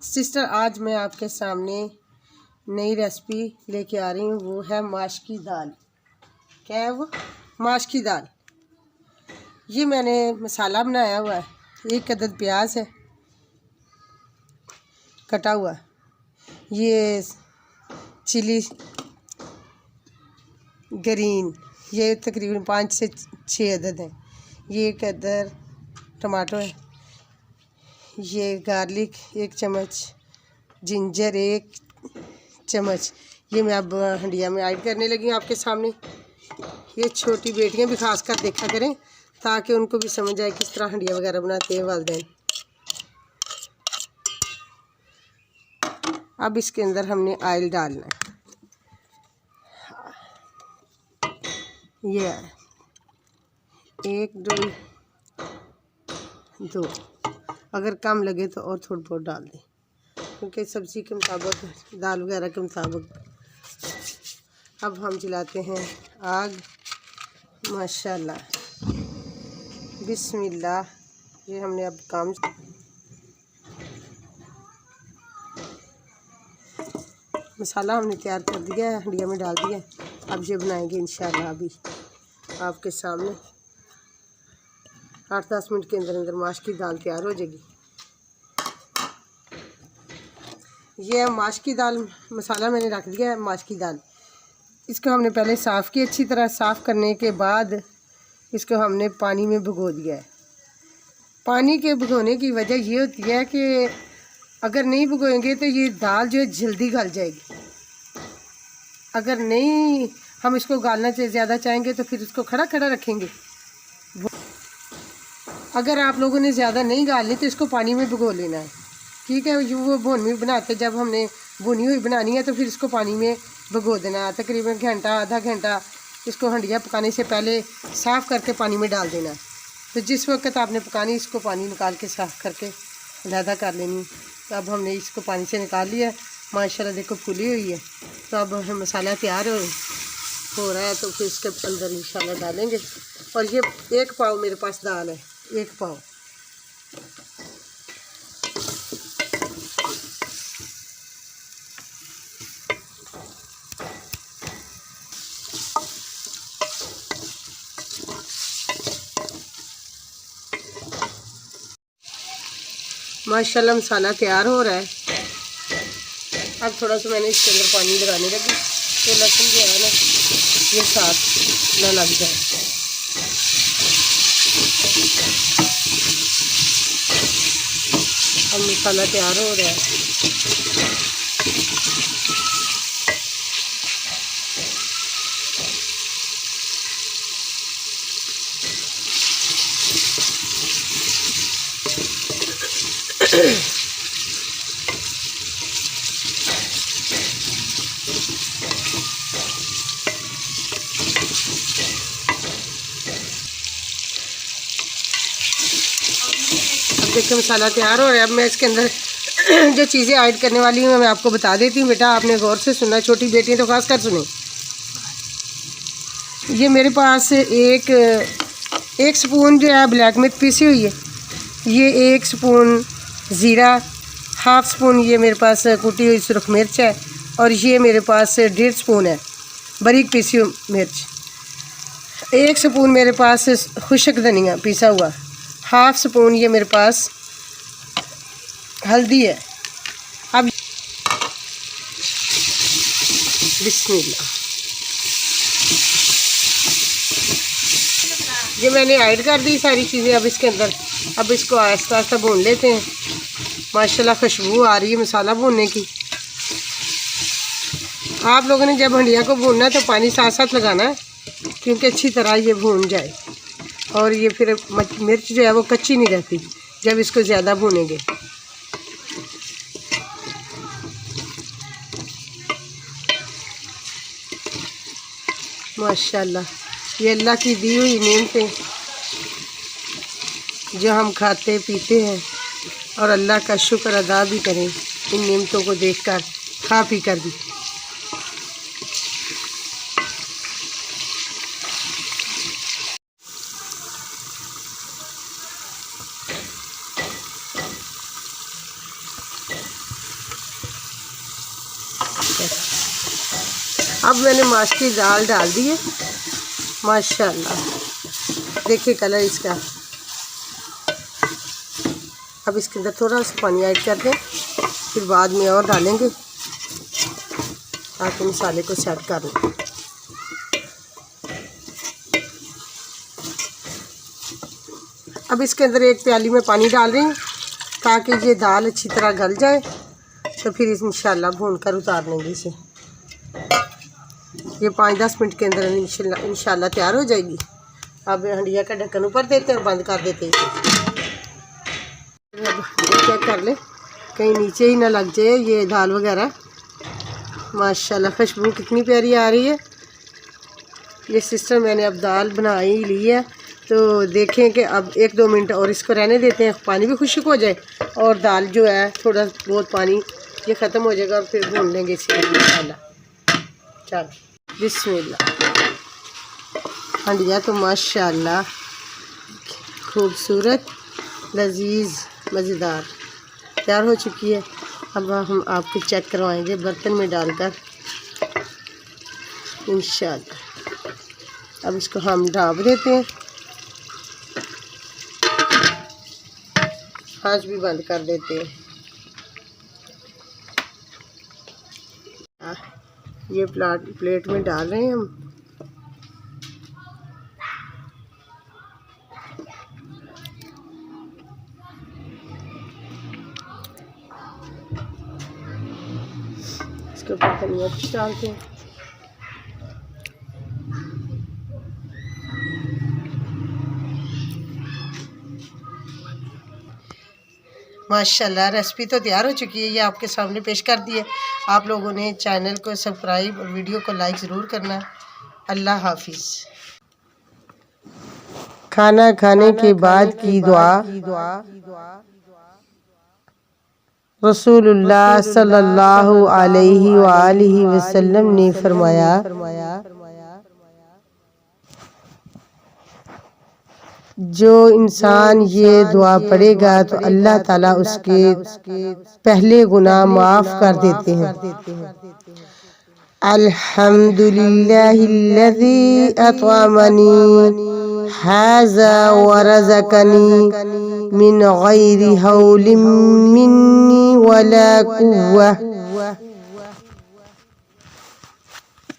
Sister, आज मैं आपके सामने नई रेसिपी लेके आ रही हूँ। वो है माश की दाल। क्या है वो? माश की दाल। ये मैंने मसाला बनाया हुआ है। 1 अदद प्याज है कटा हुआ। ये चिली ग्रीन, ये तकरीबन 5 से 6 अदद हैं। ये 1 अदद टमाटो है। ये गार्लिक 1 चम्मच, जिंजर 1 चम्मच। ये मैं अब हंडिया में ऐड करने लगी हूँ आपके सामने। ये छोटी बेटियाँ भी खास कर देखा करें ताकि उनको भी समझ आए किस तरह हंडिया वगैरह बनाते हैं वालिदैन। अब इसके अंदर हमने ऑयल डालना है। ये है 1 2, अगर कम लगे तो और थोड़ा बहुत डाल दें, क्योंकि सब्ज़ी के मुताबिक, दाल वगैरह के मुताबिक। अब हम जलाते हैं आग। माशाल्लाह, बिस्मिल्लाह। ये हमने अब काम मसाला हमने तैयार कर दिया है, हंडिया में डाल दिया है। अब ये बनाएंगे इंशाल्लाह अभी आपके सामने। 8-10 मिनट के अंदर अंदर माश की दाल तैयार हो जाएगी। ये माश की दाल मसाला मैंने रख दिया है। माश की दाल, इसको हमने पहले साफ़ किया। अच्छी तरह साफ़ करने के बाद इसको हमने पानी में भिगो दिया है। पानी के भिगोने की वजह ये होती है कि अगर नहीं भिगोएंगे तो ये दाल जो है जल्दी गल जाएगी। अगर नहीं हम इसको गालना ज़्यादा चाहेंगे तो फिर इसको खड़ा खड़ा रखेंगे। अगर आप लोगों ने ज़्यादा नहीं गालनी तो इसको पानी में भिगो लेना है, ठीक है। वो भुनी बनाते, जब हमने भुनी हुई बनानी है तो फिर इसको पानी में भिगो देना है। तकरीबन घंटा आधा घंटा इसको हंडिया पकाने से पहले साफ़ करके पानी में डाल देना है। तो जिस वक्त आपने पकानी, इसको पानी निकाल के साफ़ करके अलहदा कर लेनी। तो अब हमने इसको पानी से निकाल लिया। माशाल्लाह देखो फूली हुई है। तो अब मसाला तैयार हो रहा है, तो फिर इसके अंदर इंशाल्लाह डालेंगे। और ये 1 पाव मेरे पास दाल है, 1 पाव। माशाल्लाह मसाला तैयार हो रहा है। अब थोड़ा सा मैंने इसके अंदर पानी लगाने लगी तो लहसुन जो है ना ये साथ ना लग जाए। अब मसाला तैयार हो रहा है। अब देखिए मसाला तैयार हो रहा है। अब मैं इसके अंदर जो चीज़ें ऐड करने वाली हूँ मैं आपको बता देती हूँ। बेटा आपने गौर से सुनना, छोटी बेटियाँ तो खास कर सुने। ये मेरे पास एक स्पून जो है ब्लैक मिर्च पीसी हुई है। ये 1 स्पून ज़ीरा, 1/2 स्पून ये मेरे पास कुटी हुई सुरख मिर्च है। और ये मेरे पास 1.5 स्पून है बारीक पीसी हुई मिर्च। 1 स्पून मेरे पास खुश्क धनिया पीसा हुआ। 1/2 स्पून ये मेरे पास हल्दी है। अब बिस्मिल्लाह, ये मैंने ऐड कर दी सारी चीज़ें अब इसके अंदर। अब इसको आहिस्ता आहिस्ता भून लेते हैं। माशाल्लाह खुशबू आ रही है मसाला भूनने की। आप लोगों ने जब हंडिया को भूनना है तो पानी साथ साथ लगाना है, क्योंकि अच्छी तरह ये भून जाए। और ये फिर मिर्च जो है वो कच्ची नहीं रहती जब इसको ज़्यादा भूनेंगे। माशाल्लाह, ये अल्लाह की दी हुई नेमतें जो हम खाते पीते हैं, और अल्लाह का शुक्र अदा भी करें इन नेमतों को देखकर, खा पी कर भी। अब मैंने माश की दाल डाल दी है। माशाल्लाह, देखिए कलर इसका। अब इसके अंदर थोड़ा सा पानी ऐड कर दें, फिर बाद में और डालेंगे ताकि मसाले को सेट कर लें। अब इसके अंदर एक प्याली में पानी डाल रही हूँ ताकि ये दाल अच्छी तरह गल जाए, तो फिर इंशाल्लाह भून कर उतार लेंगे इसे। ये 5-10 मिनट के अंदर इंशाल्लाह तैयार हो जाएगी। अब हंडिया का ढक्कन ऊपर देते हैं और बंद कर देते हैं। अब चेक कर ले कहीं नीचे ही ना लग जाए ये दाल वगैरह। माशाल्लाह खुशबू कितनी प्यारी आ रही है। ये सिस्टम मैंने अब दाल बना ही ली है, तो देखें कि अब 1-2 मिनट और इसको रहने देते हैं, पानी भी खुश्क हो जाए और दाल जो है थोड़ा बहुत पानी ये ख़त्म हो जाएगा और फिर भून लेंगे इसी इंशाल्लाह। चलो बिस्मिल्लाह। हंडिया तो माशाल्लाह खूबसूरत, लजीज, मज़ेदार तैयार हो चुकी है। अब हम आपको चेक करवाएंगे बर्तन में डालकर इंशाल्लाह। अब इसको हम ढाँप देते हैं, आँच भी बंद कर देते हैं। ये प्लेट में डाल रहे हैं हम। इसके ऊपर धनिया कुछ डालते हैं। माशाल्लाह रेसिपी तो तैयार हो चुकी है, ये आपके सामने पेश कर दी है। आप लोगों ने चैनल को सब्सक्राइब और वीडियो को लाइक ज़रूर करना। अल्लाह हाफिज़। खाना खाने के बाद की दुआ। रसूलुल्लाह सल्लल्लाहु अलैहि वसल्लम ने फरमाया, जो इंसान ये दुआ पढ़ेगा तो अल्लाह ताला उसके पहले गुनाह माफ़ कर देते हैं। अल्हम्दुलिल्लाहिल्लज़ी अतअमनी हाज़ा व रज़क़नी मिन गैरि हौलिन मिन्नी वला कुव्वा।